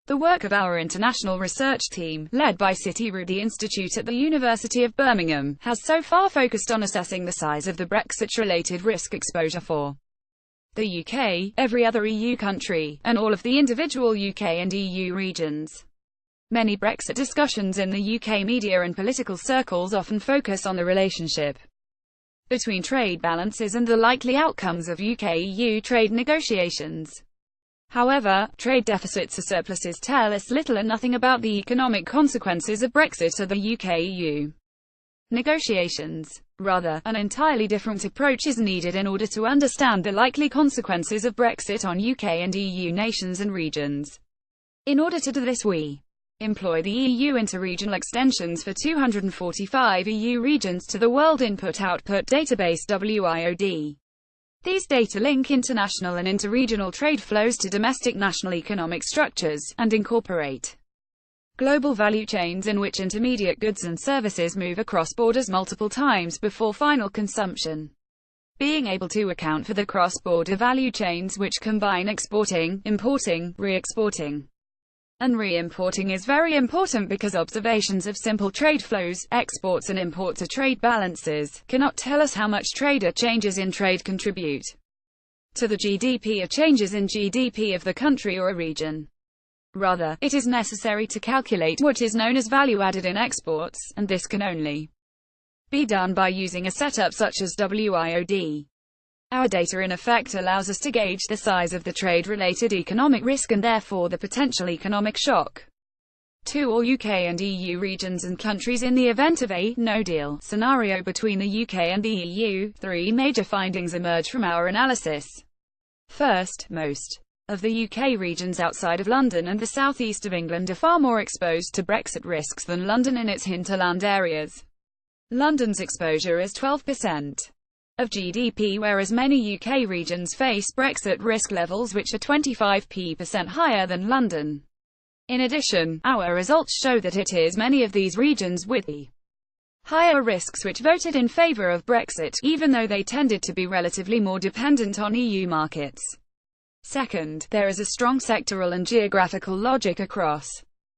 The work of our international research team, led by City Rudi Institute at the University of Birmingham, has so far focused on assessing the size of the Brexit-related risk exposure for the UK, every other EU country, and all of the individual UK and EU regions. Many Brexit discussions in the UK media and political circles often focus on the relationship between trade balances and the likely outcomes of UK-EU trade negotiations. However, trade deficits or surpluses tell us little or nothing about the economic consequences of Brexit or the UK-EU negotiations. Rather, an entirely different approach is needed in order to understand the likely consequences of Brexit on UK and EU nations and regions. In order to do this, we employ the EU interregional extensions for 245 EU regions to the World Input-Output Database WIOD. These data link international and interregional trade flows to domestic national economic structures, and incorporate global value chains in which intermediate goods and services move across borders multiple times before final consumption. Being able to account for the cross-border value chains which combine exporting, importing, re-exporting, and re-importing is very important because observations of simple trade flows, exports and imports or trade balances, cannot tell us how much trade or changes in trade contribute to the GDP or changes in GDP of the country or a region. Rather, it is necessary to calculate what is known as value added in exports, and this can only be done by using a setup such as WIOD. Our data in effect allows us to gauge the size of the trade-related economic risk and therefore the potential economic shock to all UK and EU regions and countries in the event of a no-deal scenario between the UK and the EU. Three major findings emerge from our analysis. First, most of the UK regions outside of London and the southeast of England are far more exposed to Brexit risks than London in its hinterland areas. London's exposure is 12% of GDP, whereas many UK regions face Brexit risk levels which are 25% higher than London. In addition, our results show that it is many of these regions with the higher risks which voted in favour of Brexit, even though they tended to be relatively more dependent on EU markets. Second, there is a strong sectoral and geographical logic across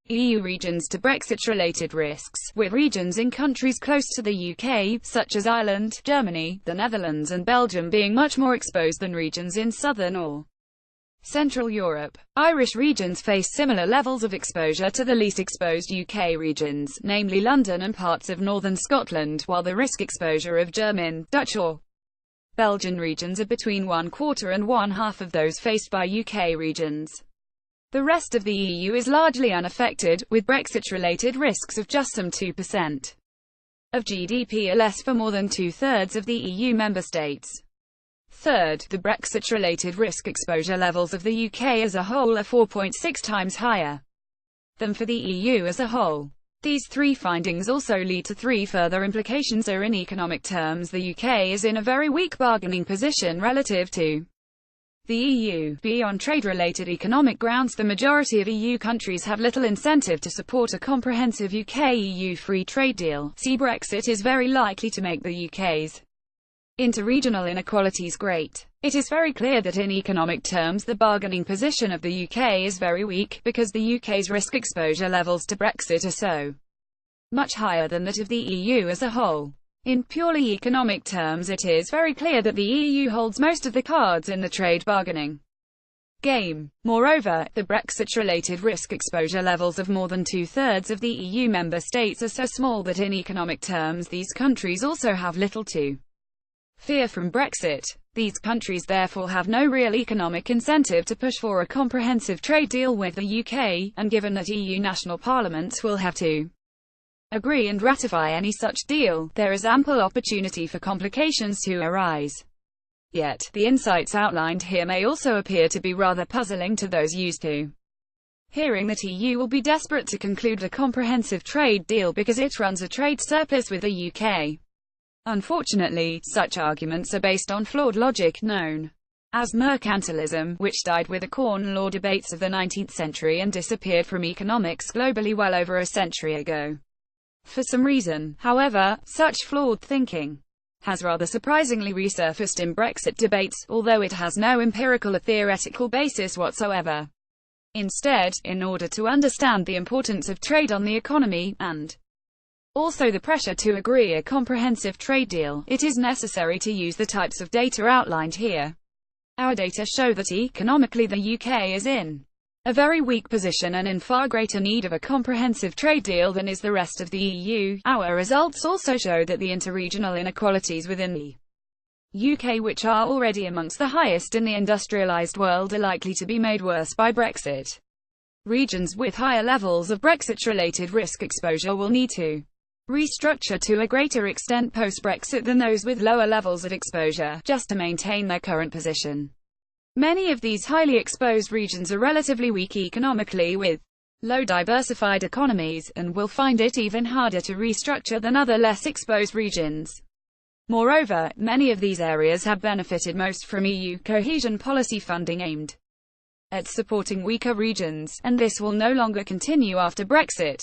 EU regions to Brexit-related risks, with regions in countries close to the UK, such as Ireland, Germany, the Netherlands and Belgium being much more exposed than regions in southern or Central Europe. Irish regions face similar levels of exposure to the least exposed UK regions, namely London and parts of northern Scotland, while the risk exposure of German, Dutch or Belgian regions are between 1/4 and 1/2 of those faced by UK regions. The rest of the EU is largely unaffected, with Brexit-related risks of just some 2% of GDP or less for more than 2/3 of the EU member states. Third, the Brexit-related risk exposure levels of the UK as a whole are 4.6 times higher than for the EU as a whole. These three findings also lead to three further implications. In economic terms, the UK is in a very weak bargaining position relative to the EU. B. On trade-related economic grounds, the majority of EU countries have little incentive to support a comprehensive UK-EU free trade deal. See, Brexit is very likely to make the UK's interregional inequalities great. It is very clear that in economic terms the bargaining position of the UK is very weak, because the UK's risk exposure levels to Brexit are so much higher than that of the EU as a whole. In purely economic terms, it is very clear that the EU holds most of the cards in the trade bargaining game. Moreover, the Brexit-related risk exposure levels of more than 2/3 of the EU member states are so small that in economic terms these countries also have little to fear from Brexit. These countries therefore have no real economic incentive to push for a comprehensive trade deal with the UK, and given that EU national parliaments will have to agree and ratify any such deal, there is ample opportunity for complications to arise. Yet, the insights outlined here may also appear to be rather puzzling to those used to hearing that EU will be desperate to conclude a comprehensive trade deal because it runs a trade surplus with the UK. Unfortunately, such arguments are based on flawed logic known as mercantilism, which died with the Corn Law debates of the 19th century and disappeared from economics globally well over a century ago. For some reason, however, such flawed thinking has rather surprisingly resurfaced in Brexit debates, although it has no empirical or theoretical basis whatsoever. Instead, in order to understand the importance of trade on the economy, and also the pressure to agree a comprehensive trade deal, it is necessary to use the types of data outlined here. Our data show that economically the UK is in a very weak position and in far greater need of a comprehensive trade deal than is the rest of the EU. Our results also show that the interregional inequalities within the UK, which are already amongst the highest in the industrialised world, are likely to be made worse by Brexit. Regions with higher levels of Brexit-related risk exposure will need to restructure to a greater extent post-Brexit than those with lower levels of exposure, just to maintain their current position. Many of these highly exposed regions are relatively weak economically, with low diversified economies, and will find it even harder to restructure than other less exposed regions. Moreover, many of these areas have benefited most from EU cohesion policy funding aimed at supporting weaker regions, and this will no longer continue after Brexit.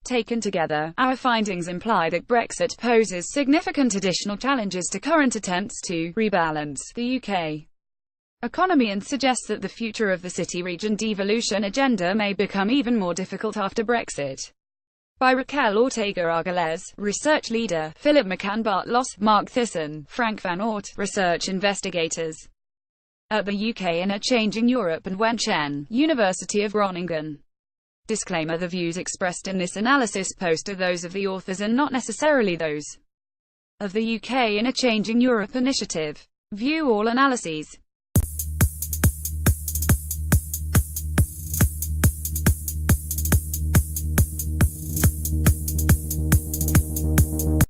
Taken together, our findings imply that Brexit poses significant additional challenges to current attempts to rebalance the UK economy and suggests that the future of the city-region devolution agenda may become even more difficult after Brexit. By Raquel Ortega-Argolez, research leader, Philip McCann-Bartlos, Mark Thyssen, Frank Van Oort, research investigators at the UK in a Changing Europe, and Wen Chen, University of Groningen. Disclaimer: the views expressed in this analysis post are those of the authors and not necessarily those of the UK in a Changing Europe initiative. View all analyses.